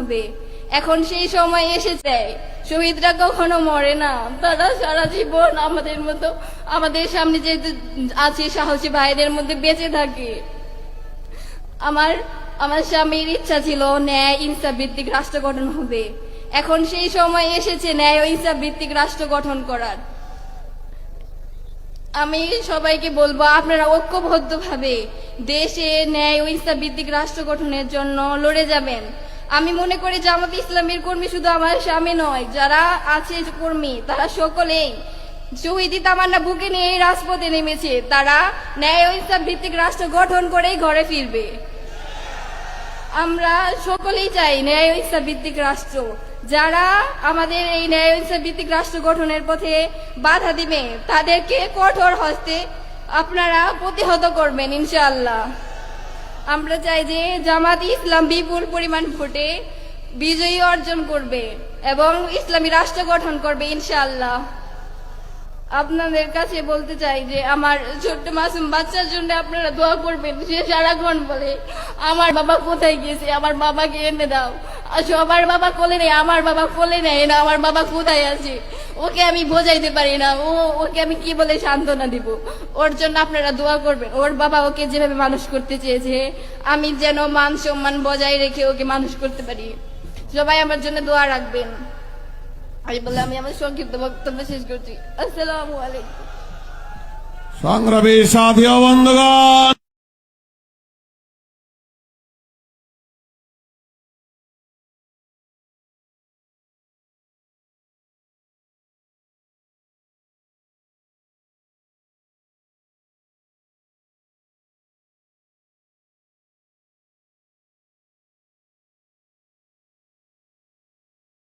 হবে। এখন সেই সময় এসেছে। শহীদরা কখনো মরে না, তারা সারা জীবন আমাদের মতো, আমাদের সামনে যে আছে সাহসী ভাইদের মধ্যে বেঁচে থাকে। আমার আমার স্বামীর ইচ্ছা ছিল ন্যায় ইনসাফ ভিত্তিক রাষ্ট্র গঠন হবে। এখন সেই সময় এসেছে ন্যায় ও ইনসাফ ভিত্তিক রাষ্ট্র গঠন করার। আমি সবাইকে বলবো, আপনারা ঐক্যবদ্ধভাবে দেশে ন্যায় ও ইনসাফ ভিত্তিক রাষ্ট্র গঠনের জন্য লড়ে যাবেন। আমি মনে করি জামাতে ইসলামের কর্মী শুধু আমার স্বামী নয়, যারা আছে কর্মী তারা সকলেই শহীদি তামান্না বুকে নিয়ে এই রাজপথে নেমেছে। তারা ন্যায় ও ইনসাফ ভিত্তিক রাষ্ট্র গঠন করেই ঘরে ফিরবে। আমরা সকলেই চাই ন্যায় ও ইনসাফ ভিত্তিক রাষ্ট্র। যারা আমাদের এই ন্যায় ও ইনসাফ ভিত্তিক রাষ্ট্র গঠনের পথে বাধা দিবে তাদেরকে কঠোর হস্তে আপনারা প্রতিহত করবেন ইনশাআল্লাহ। আমরা চাই যে জামাত ইসলাম বিপুল পরিমাণ ভোটে বিজয়ী অর্জন করবে এবং ইসলামী রাষ্ট্র গঠন করবে ইনশাআল্লাহ। আপনাদের কাছে বলতে চাই যে আমার ছোট্ট মাসুম বাচ্চার জন্য আপনারা দোয়া করবেন। সে সারাক্ষণ বলে আমার বাবা কোথায় গেছে, আমার বাবাকে এনে দাও। সবার বাবা কোলে নেই, আমার বাবা কোলে নেয় না, আমার বাবা কোথায় আছে, ওকে আমি বোঝাইতে পারি না, ওকে আমি কি বলে সান্ত্বনা দিব। ওর জন্য আপনারা দোয়া করবেন। ওর বাবা ওকে যেভাবে মানুষ করতে চেয়েছে আমি যেন মান সম্মান বজায় রেখে ওকে মানুষ করতে পারি। সবাই আমার জন্য দোয়া রাখবেন। আমি বলে আমি আমার সংক্ষিপ্ত বক্তব্য শেষ করছি। আসসালামু আলাইকুম। সংগ্রামী সাথী ও বন্ধুগণ।